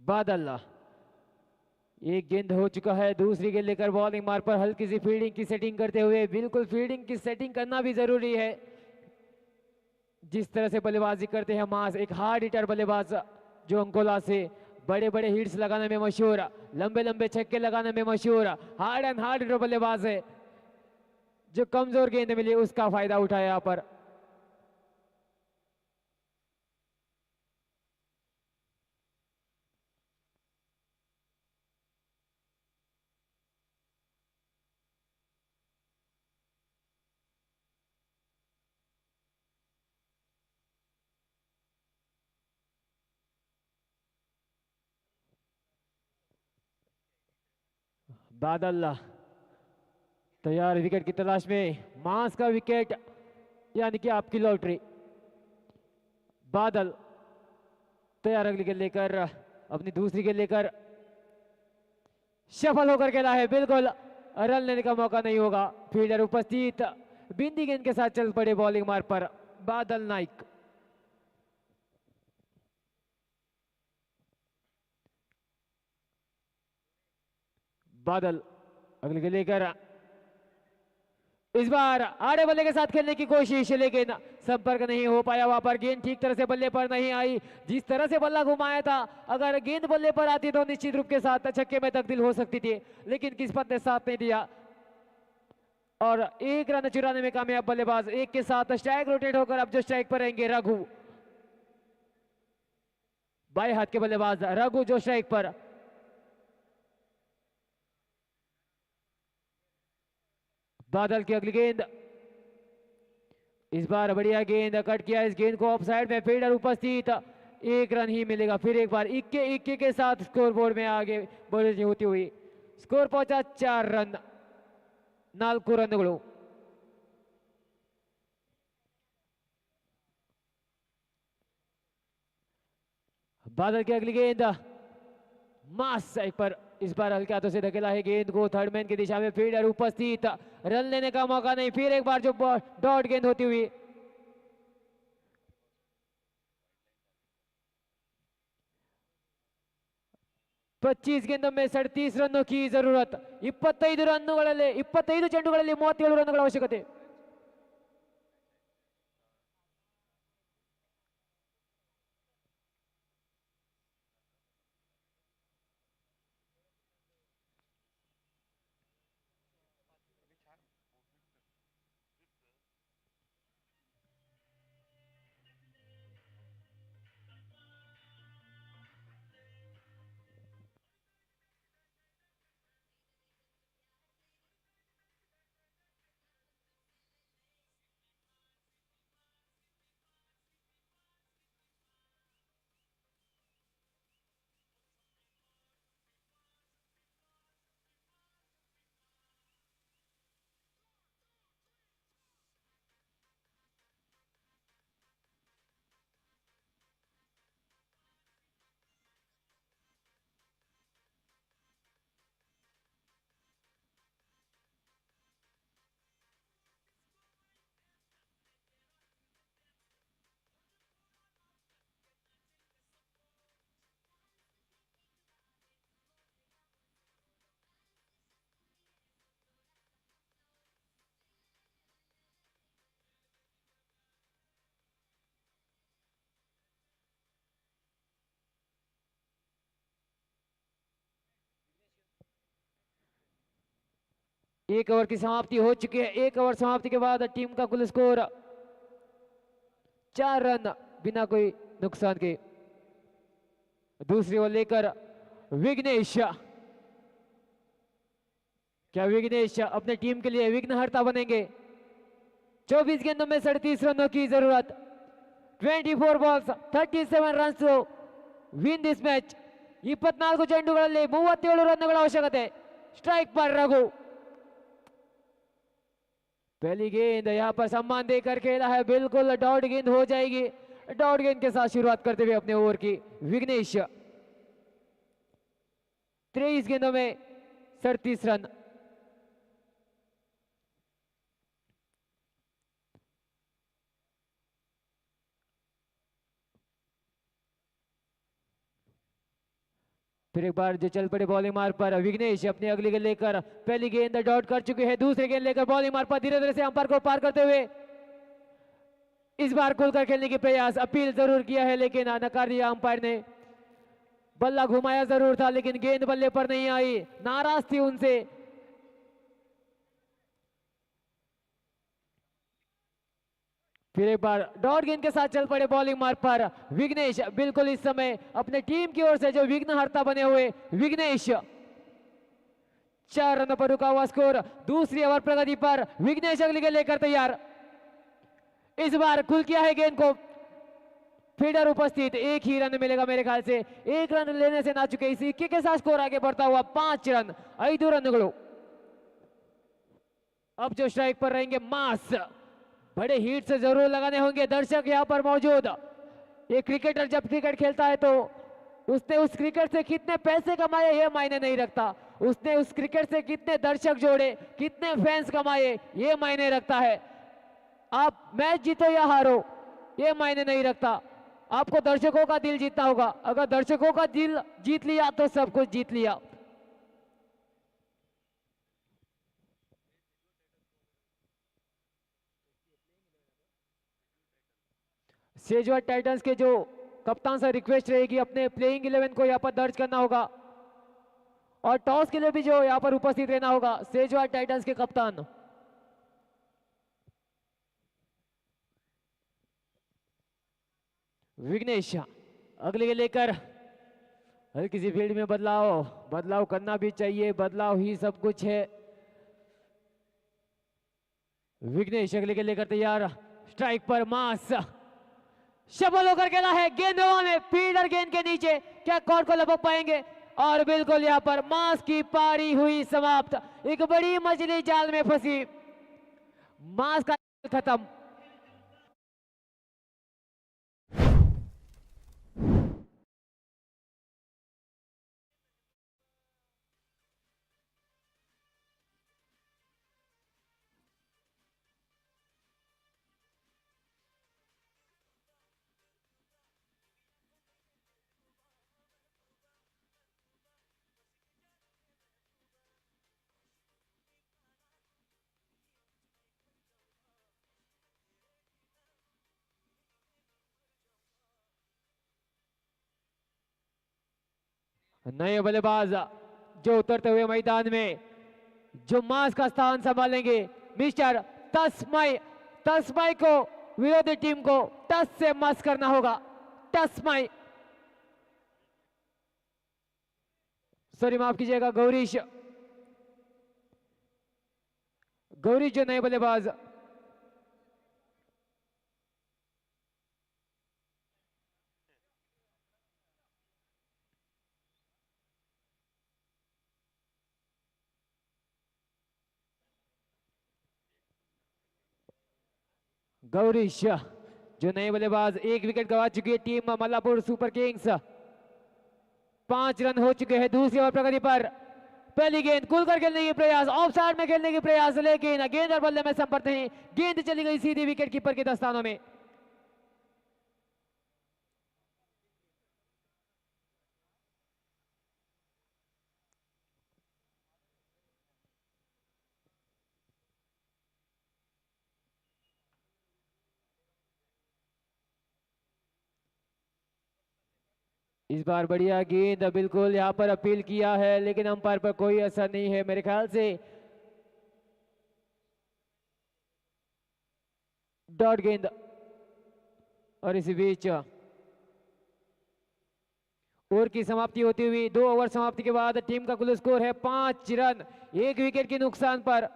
Speaker 1: बादल एक गेंद हो चुका है, दूसरी गेंद लेकर बॉलिंग मार्ग पर हल्की सी फील्डिंग की सेटिंग करते हुए, बिल्कुल फील्डिंग की सेटिंग करना भी जरूरी है। जिस तरह से बल्लेबाजी करते हैं मास, एक हार्ड हिटर बल्लेबाज जो अंकोला से बड़े बड़े हिट्स लगाने में मशहूर, लंबे लंबे छक्के लगाने में मशहूर, हार्ड एंड हार्ड हिटर बल्लेबाज है, जो कमजोर गेंद मिली उसका फायदा उठाया यहां पर। बादल तैयार विकेट की तलाश में, मांस का विकेट यानी कि आपकी लॉटरी। बादल तैयार अगली गेंद लेकर, अपनी दूसरी गेंद लेकर सफल होकर खेला है, बिल्कुल रन लेने का मौका नहीं होगा, फील्डर उपस्थित, बिंदी गेंद के साथ चल पड़े बॉलिंग मार्ग पर बादल नाइक। बादल अगली गेंद लेकर इस बार आड़े बल्ले के साथ खेलने की कोशिश, लेकिन संपर्क नहीं हो पाया, वहां पर गेंद ठीक तरह से बल्ले पर नहीं आई। जिस तरह से बल्ला घुमाया था, अगर गेंद बल्ले पर आती तो निश्चित रूप के साथ छक्के में तब्दील हो सकती थी, लेकिन किस्मत ने साथ नहीं दिया और एक रन चुराने में कामयाब बल्लेबाज। एक के साथ स्ट्राइक रोटेट होकर अब जो स्ट्राइक पर रहेंगे रघु, बाएं हाथ के बल्लेबाज रघु जो स्ट्राइक पर। बादल की अगली गेंद, इस बार बढ़िया गेंद कट किया, इस गेंद को ऑफ साइड में, फील्डर उपस्थित, एक रन ही मिलेगा। फिर एक बार इक्के इक्के के साथ स्कोर बोर्ड में आगे बढ़ती होती हुई स्कोर पहुंचा 4 रन 4 रनಗಳು। बादल की अगली गेंद मास एक पर इस बार हल्के हाथों से धकेला है गेंद को थर्ड मैन की दिशा में, फील्डर उपस्थित, रन लेने का मौका नहीं, फिर एक बार जो डॉट गेंद होती हुई। पच्चीस गेंदों में 37 रनों की जरूरत, 25 ರನ್ನುಗಳಲ್ಲಿ 25 ಚೆಂಡುಗಳಲ್ಲಿ 37 ರನ್ನುಗಳ ಅವಶ್ಯಕತೆ। एक ओवर की समाप्ति हो चुकी है। एक ओवर समाप्ति के बाद टीम का कुल स्कोर 4 रन बिना कोई नुकसान के। दूसरी ओवर लेकर विघ्नेश, क्या विघ्नेश अपने टीम के लिए विघ्नहर्ता बनेंगे? 24 गेंदों में 37 रनों की जरूरत, 24 balls 37 run to win this match. 24 ಚೆಂಡುಗಳಲ್ಲಿ 37 ರನ್ನುಗಳ ಅವಶ್ಯಕತೆ। स्ट्राइक पर रघु, पहली गेंद यहां पर सम्मान देकर खेला है, बिल्कुल डॉट गेंद हो जाएगी। डॉट गेंद के साथ शुरुआत करते हुए अपने ओवर की विघ्नेश, 23 गेंदों में 37 रन। फिर एक बार जो चल पड़े बॉलिंग मार्ग पर विघ्नेश अपनी अगली गेंद लेकर, पहली गेंद डॉट कर चुके हैं, दूसरी गेंद लेकर बॉलिंग मार्ग पर धीरे धीरे से अंपायर को पार करते हुए इस बार खुलकर खेलने की प्रयास, अपील जरूर किया है लेकिन नकार दिया अंपायर ने। बल्ला घुमाया जरूर था लेकिन गेंद बल्ले पर नहीं आई, नाराज थी उनसे। फिर एक बार डॉट गेंद के साथ चल पड़े बॉलिंग मार्ग पर विघ्नेश, बिल्कुल इस समय अपने टीम की ओर से जो विघ्नहर्ता बने हुए विघ्नेश। 4 रनों पर रुका हुआ स्कोर। दूसरी ओवर प्रगति पर विघ्नेश अगली गेंद लेकर तैयार, इस बार खुल किया है गेंद को, फील्डर उपस्थित, एक ही रन मिलेगा मेरे ख्याल से, एक रन लेने से ना चुके, इस इक्के के साथ स्कोर आगे बढ़ता हुआ 5 रन 5 रन। अब जो स्ट्राइक पर रहेंगे मास, बड़े हीट से जरूर लगाने होंगे दर्शक यहाँ पर मौजूद। एक क्रिकेटर जब क्रिकेट खेलता है तो उसने उस क्रिकेट से कितने पैसे कमाए ये मायने नहीं रखता, उसने उस क्रिकेट से कितने दर्शक जोड़े, कितने फैंस कमाए ये मायने रखता है। आप मैच जीतो या हारो ये मायने नहीं रखता, आपको दर्शकों का दिल जीतना होगा। अगर दर्शकों का दिल जीत लिया तो सब कुछ जीत लिया। सेजवाट टाइटंस के जो कप्तान से रिक्वेस्ट रहेगी अपने प्लेइंग 11 को यहाँ पर दर्ज करना होगा और टॉस के लिए भी जो यहाँ पर उपस्थित रहना होगा सेजवाट टाइटंस के कप्तान। विघ्नेश अगले के लेकर, हल्की सी फील्ड में बदलाव करना भी चाहिए, बदलाव ही सब कुछ है। विघ्नेश अगले के लेकर तैयार, स्ट्राइक पर मास, शफल होकर खेला है, गेंद हवा में, फील्डर गेंद के नीचे, क्या कॉर्ड को लपक पाएंगे? और बिल्कुल यहां पर मास की पारी हुई समाप्त, एक बड़ी मछली जाल में फंसी, मास का खत्म। नए बल्लेबाज जो उतरते हुए मैदान में जो मास का स्थान संभालेंगे, मिस्टर तस्मय। तस्मय को विरोधी टीम को टस से मस करना होगा। तस्मय, सॉरी माफ कीजिएगा, गौरीश। गौरीश जो नए बल्लेबाज। गौरीश जो नए बल्लेबाज, एक विकेट गंवा चुकी है team Mallapur super Kings. 5 run हो चुके हैं दूसरी ओवर प्रगति पर। पहली गेंद खुलकर खेलने की प्रयास, ऑफ साइड में खेलने की प्रयास, लेकिन गेंद और बल्ले में संपर्क नहीं। गेंद चली गई सीधी विकेट कीपर के दस्तानों में। इस बार बढ़िया गेंद, बिल्कुल यहां पर अपील किया है लेकिन अंपायर पर कोई असर नहीं है मेरे ख्याल से। डॉट गेंद। और इसी बीच ओवर की समाप्ति होती हुई 2 ओवर समाप्ति के बाद टीम का कुल स्कोर है 5 रन, 1 विकेट के नुकसान पर।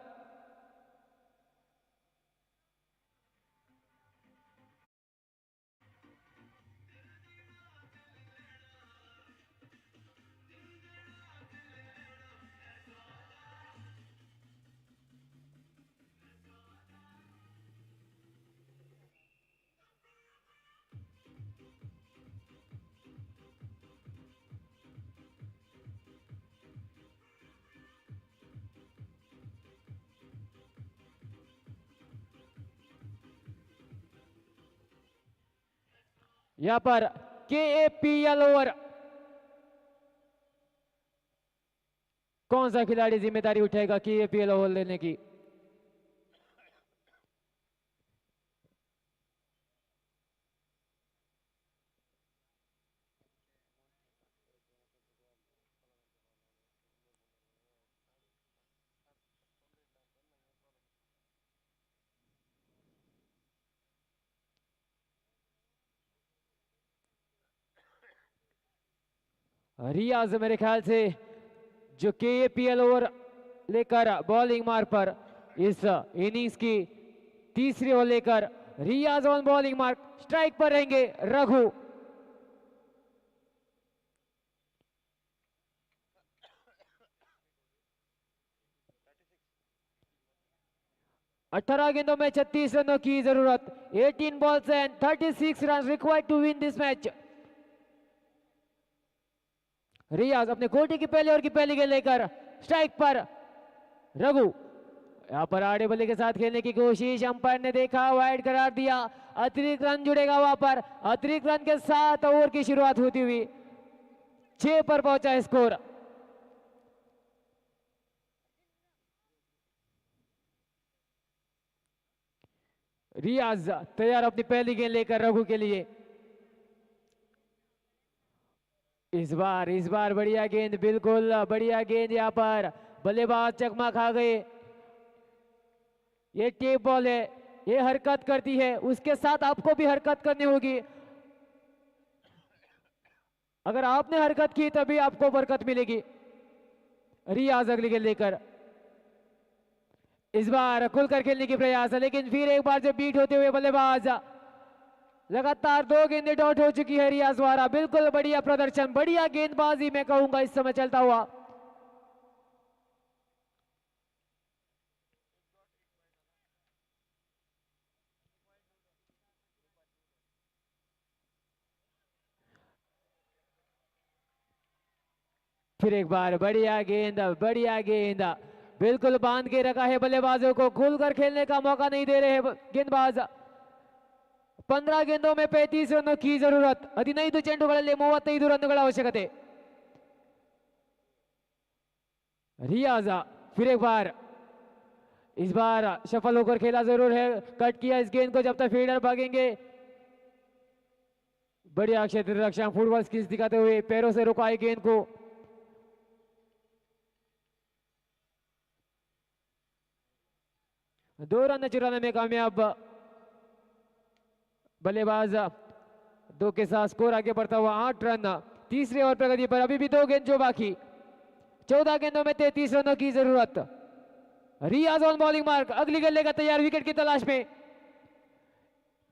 Speaker 1: यहां पर KAPL ओवर, कौन सा खिलाड़ी जिम्मेदारी उठाएगा KAPL ओवर लेने की? रियाज मेरे ख्याल से जो KAPL ओवर लेकर बॉलिंग मार्क पर इस इनिंग्स की तीसरी ओवर लेकर रियाज ऑन बॉलिंग मार्क, स्ट्राइक पर रहेंगे रघु। अठारह गेंदों में 36 रनों की जरूरत। 18 balls and 36 run required to win this match. Riyaz अपने कोटी की पहले ओवर की पहली गेंद लेकर स्ट्राइक पर रघु। यहां पर आड़े बल्ले के साथ खेलने की कोशिश, अंपायर ने देखा, वाइड करार दिया। अतिरिक्त रन जुड़ेगा वहां पर। अतिरिक्त रन के साथ ओवर की शुरुआत होती हुई 6 पर पहुंचा स्कोर। रियाज तैयार अपनी पहली गेंद लेकर रघु के लिए। इस बार बढ़िया गेंद, बिल्कुल बढ़िया गेंद। यहां पर बल्लेबाज चकमा खा गए। ये टेप बॉल है, ये हरकत करती है, उसके साथ आपको भी हरकत करनी होगी। अगर आपने हरकत की तभी आपको बरकत मिलेगी। रियाज अगली गेंद लेकर इस बार खुलकर खेलने की प्रयास है, लेकिन फिर एक बार जब बीट होते हुए बल्लेबाज, लगातार 2 गेंदें डॉट हो चुकी है रियाज द्वारा। बिल्कुल बढ़िया प्रदर्शन, बढ़िया गेंदबाजी मैं कहूंगा इस समय चलता हुआ। फिर एक बार बढ़िया गेंद, बढ़िया गेंद, बिल्कुल बांध के रखा है बल्लेबाजों को, खुलकर खेलने का मौका नहीं दे रहे हैं गेंदबाज। 15 गेंदों में 35 रनों की जरूरत। 15 ಚೆಂಡುಗಳಲ್ಲಿ 35 ರನ್ನುಗಳ ಅವಶ್ಯಕತೆ। रियाज फिर एक बार, इस बार सफल होकर खेला जरूर है, कट किया इस गेंद को जब तक फील्डर भागेंगे। बढ़िया क्षेत्र रक्षा, फुटबॉल स्किल्स दिखाते हुए पैरों से रुकाई गेंद को। 2 रन चुराने में कामयाब बल्लेबाज। 2 के साथ स्कोर आगे बढ़ता हुआ 8 रन। तीसरे ओवर प्रगति पर अभी भी 2 गेंद जो बाकी। 14 गेंदों में 33 रनों की जरूरत। रियाज ऑन बॉलिंग मार्क, अगली गेंद लेकर तैयार विकेट की तलाश में।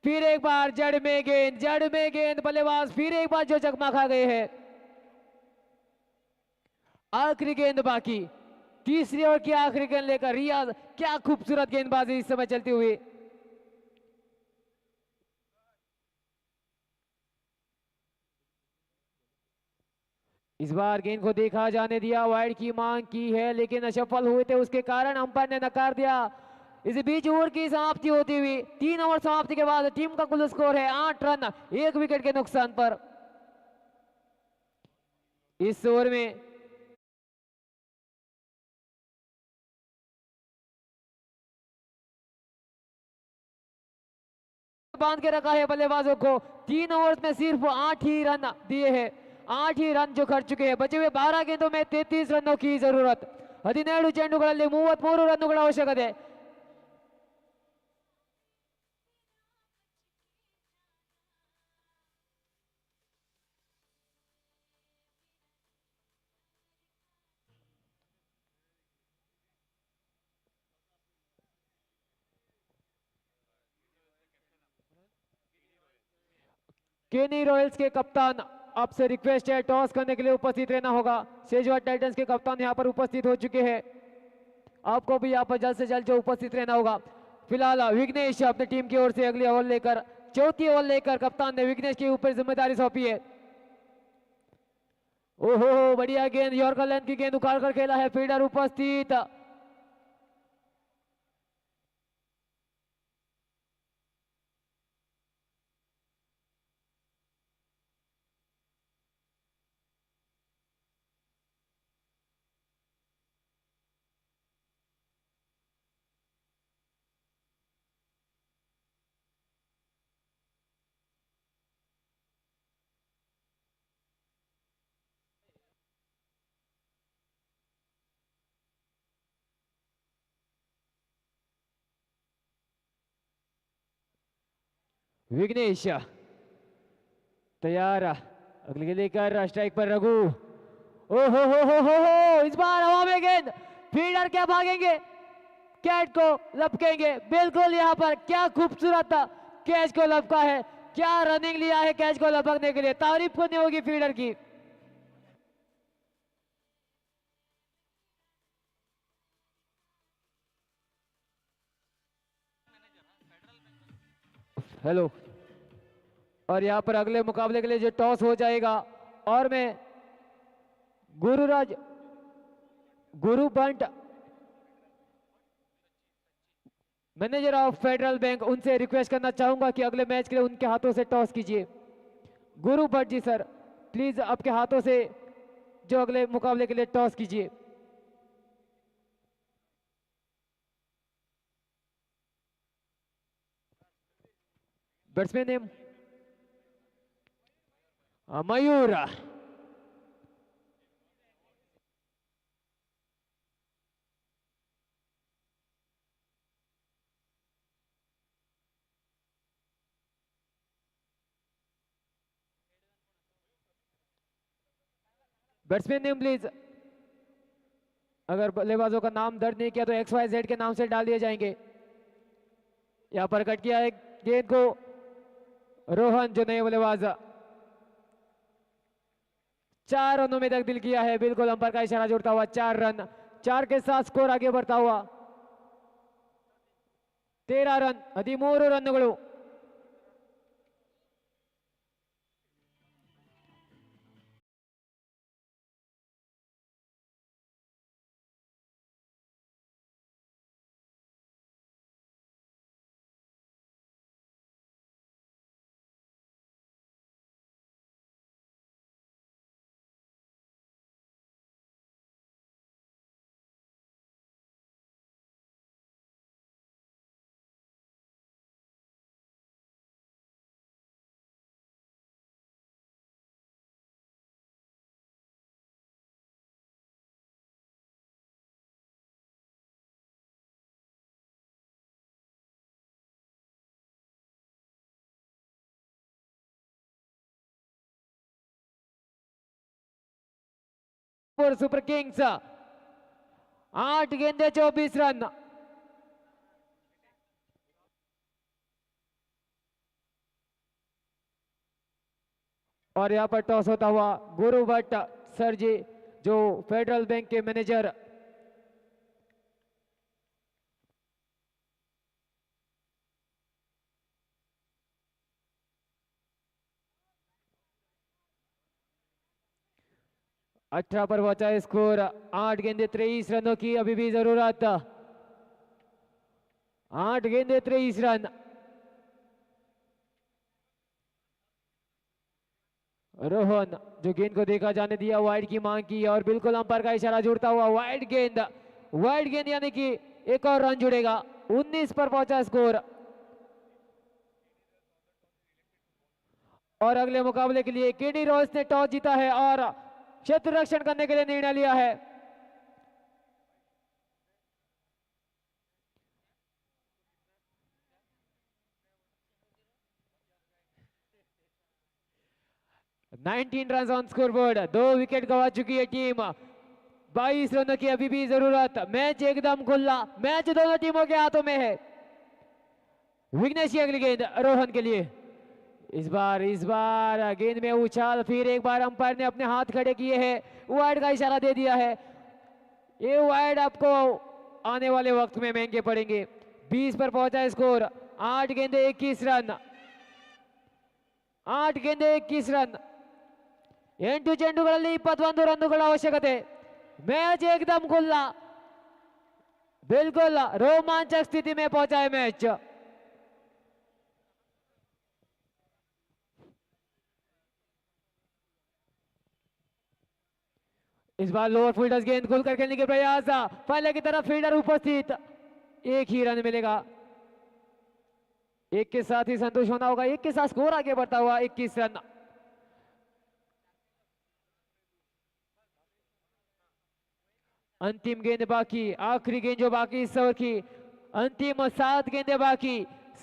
Speaker 1: फिर एक बार जड़ में गेंद बल्लेबाज फिर एक बार जो चकमा खा गए हैं। आखिरी गेंद बाकी, तीसरी ओवर की आखिरी गेंद लेकर रियाज, क्या खूबसूरत गेंदबाजी इस समय चलती हुई। इस बार गेंद को देखा जाने दिया, वाइड की मांग की है लेकिन असफल हुए थे, उसके कारण अंपायर ने नकार दिया। इस बीच ओवर की समाप्ति होती हुई 3 ओवर समाप्ति के बाद टीम का कुल स्कोर है 8 रन 1 विकेट के नुकसान पर। इस ओवर में बांध के रखा है बल्लेबाजों को। 3 ओवर में सिर्फ 8 ही रन दिए हैं, 8 ही रन जो खर्च चुके हैं। बचे हुए 12 गेंदों में 33 रनों की जरूरत। 17 ಚೆಂಡುಗಳಲ್ಲಿ 33 ರನ್ನುಗಳ ಅವಶ್ಯಕತೆ। केनी रॉयल्स के कप्तान, आपसे रिक्वेस्ट है टॉस करने के लिए उपस्थित रहना होगा। शेजवार टाइटंस के कप्तान यहां पर उपस्थित हो चुके हैं, आपको भी यहां पर जल्द से जल्द जो उपस्थित रहना होगा। फिलहाल विघ्नेश अपनी टीम की ओर से अगली ओवर लेकर, चौथी ओवर लेकर कप्तान ने विघ्नेश के ऊपर जिम्मेदारी सौंपी है। ओहो बढ़िया गेंद, यॉर्कर लेंथ की गेंद उखाड़ कर खेला है, फील्डर उपस्थित। विघ्नेश तैयार, अगली गेंद लेकर स्ट्राइक पर रघु। ओ हो, इस बार हवा में गेंद, फील्डर क्या भागेंगे, कैच को लपकेंगे। बिल्कुल यहां पर क्या खूबसूरत कैच को लपका है, क्या रनिंग लिया है कैच को लपकने के लिए, तारीफ करनी होगी फील्डर की। हेलो, और यहां पर अगले मुकाबले के लिए जो टॉस हो जाएगा, और मैं गुरु बंट, मैनेजर ऑफ फेडरल बैंक, उनसे रिक्वेस्ट करना चाहूंगा कि अगले मैच के लिए उनके हाथों से टॉस कीजिए। गुरु भट्ट जी सर, प्लीज आपके हाथों से जो अगले मुकाबले के लिए टॉस कीजिए। Batsman name Mayur. Batsman name please, अगर बल्लेबाजों का नाम दर्ज नहीं किया तो XYZ के नाम से डाल दिए जाएंगे। यहां पर कट किया है गेंद को रोहन, जो नए बल्लेबाज, 4 रनों में तब्दील किया है। बिल्कुल अंपायर का इशारा जोड़ता हुआ 4 रन, 4 के साथ स्कोर आगे बढ़ता हुआ 13 रन 13 ರನ್ನುಗಳು। जमालपुर सुपर किंग्स 8 गेंदे 24 रन। और यहाँ पर टॉस होता हुआ गुरु भट्ट सर जी जो फेडरल बैंक के मैनेजर, अठारह पर पहुंचा स्कोर। 8 गेंदे 23 रनों की अभी भी जरूरत। 8 गेंदे 23 रन। रोहन जो गेंद को देखा जाने दिया, वाइड की मांग की और बिल्कुल अंपायर का इशारा जुड़ता हुआ वाइड गेंद। वाइड गेंद यानी कि एक और रन जुड़ेगा। 19 पर पहुंचा स्कोर। और अगले मुकाबले के लिए केडी रॉयल्स ने टॉस जीता है और क्षेत्र रक्षण करने के लिए निर्णय लिया है। Nineteen run on scoreboard. 2 wicket गंवा चुकी है टीम। 22 रनों की अभी भी जरूरत। मैच एकदम खुला, मैच दोनों टीमों के हाथों में है। विघ्नेश की अगली गेंद रोहन के लिए। इस बार गेंद में उछाल, फिर एक बार अंपायर ने अपने हाथ खड़े किए हैं, वाइड का इशारा दे दिया है। ये वाइड आपको आने वाले वक्त में महंगे पड़ेंगे। 20 पर पहुंचा स्कोर। 8 गेंदे 21 रन। 8 गेंदे 21 रन। 8 ಚೆಂಡುಗಳಲ್ಲಿ 21 ರನ್ನುಗಳ ಅವಶ್ಯಕತೆ। मैच एकदम खुला, बिल्कुल रोमांचक स्थिति में पहुंचा है मैच। इस बार लोअर फील्डर्स गेंद खुलकर खेलने के प्रयास। पहले की तरफ फील्डर उपस्थित। एक ही रन मिलेगा। एक के साथ ही संतोष होना होगा। एक के साथ स्कोर आगे बढ़ता हुआ 21 रन। अंतिम गेंद बाकी, आखिरी गेंद जो बाकी इस ओवर की। अंतिम 7 गेंदें बाकी।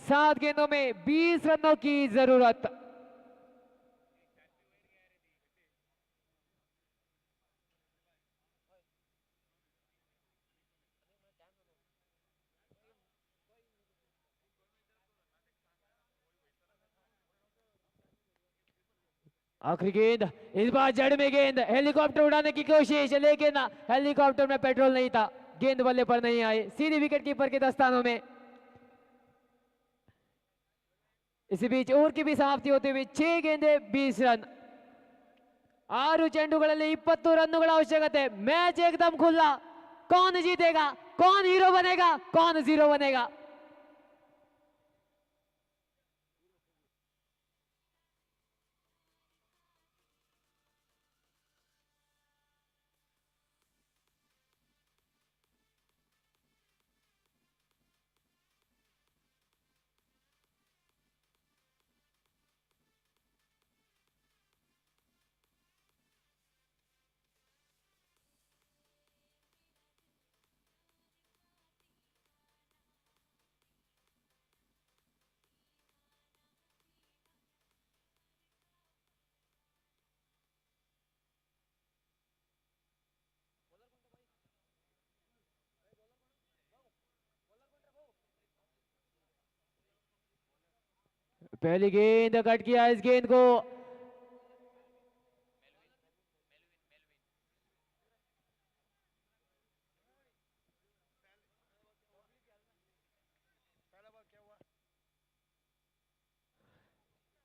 Speaker 1: 7 गेंदों में 20 रनों की जरूरत। आखिरी गेंद, इस बार जड़ में गेंद। हेलीकॉप्टर उड़ाने की कोशिश, लेकिन हेलीकॉप्टर में पेट्रोल नहीं था। गेंद बल्ले पर नहीं आई, सीधी विकेट कीपर के दस्तानों में। इसी बीच ओवर की भी समाप्ति होते हुए 6 गेंदे 20 रन। 6 ಚೆಂಡುಗಳಲ್ಲಿ 20 ರನ್ನುಗಳ ಅವಶ್ಯಕತೆ। मैच एकदम खुला। कौन जीतेगा, कौन हीरो बनेगा, कौन जीरो बनेगा। पहली गेंद कट किया इस गेंद को।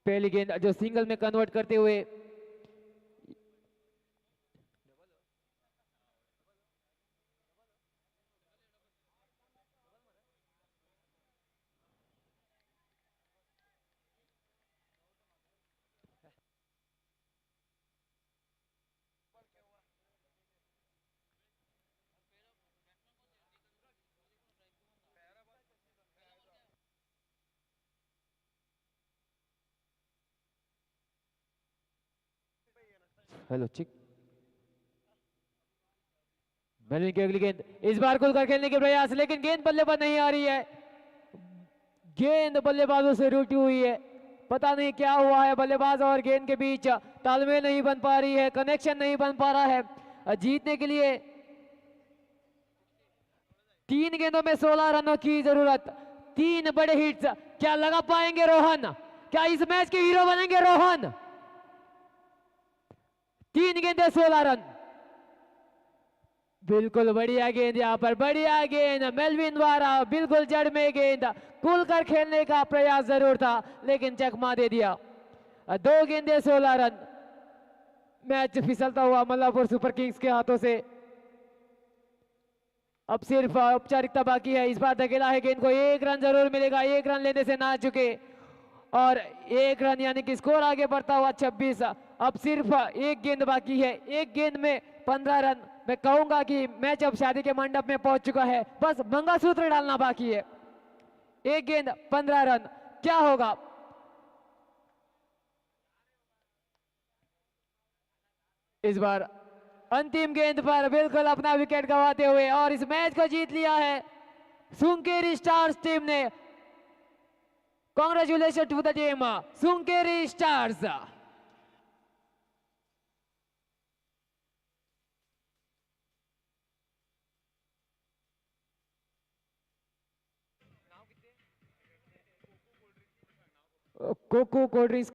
Speaker 1: पहली गेंद जो सिंगल में कन्वर्ट करते हुए हेलो चिक मेलविन की अगली गेंद। इस बार खुलकर खेलने के प्रयास, लेकिन गेंद बल्ले पर नहीं आ रही है। गेंद बल्लेबाजों से रूठी हुई है। पता नहीं क्या हुआ है, बल्लेबाज और गेंद के बीच तालमेल नहीं बन पा रही है, कनेक्शन नहीं बन पा रहा है। जीतने के लिए 3 गेंदों में 16 रनों की जरूरत, 3 बड़े हिट्स। क्या लगा पाएंगे रोहन? क्या इस मैच के हीरो बनेंगे रोहन? 3 गेंदे 16 रन। बिल्कुल बढ़िया गेंद, यहाँ पर बढ़िया गेंद मेलविन द्वारा, बिल्कुल जड़ में गेंद, खुलकर खेलने का प्रयास जरूर था लेकिन चकमा दे दिया। 2 गेंदे 16 रन। मैच फिसलता हुआ मल्लापुर सुपर किंग्स के हाथों से। अब सिर्फ औपचारिकता बाकी है, इस बार धकेला है गेंद को, 1 रन जरूर मिलेगा, 1 रन लेने से ना चुके और 1 रन यानी कि स्कोर आगे बढ़ता हुआ 26। अब सिर्फ 1 गेंद बाकी है, 1 गेंद में 15 रन। मैं कहूंगा कि मैच अब शादी के मंडप में पहुंच चुका है, बस मंगलसूत्र डालना बाकी है। 1 गेंद 15 रन, क्या होगा? इस बार अंतिम गेंद पर बिल्कुल अपना विकेट गंवाते हुए और इस मैच को जीत लिया है सुंकेरी स्टार्स टीम ने। Congratulation to the team Sunkeri stars. Coco cold drinks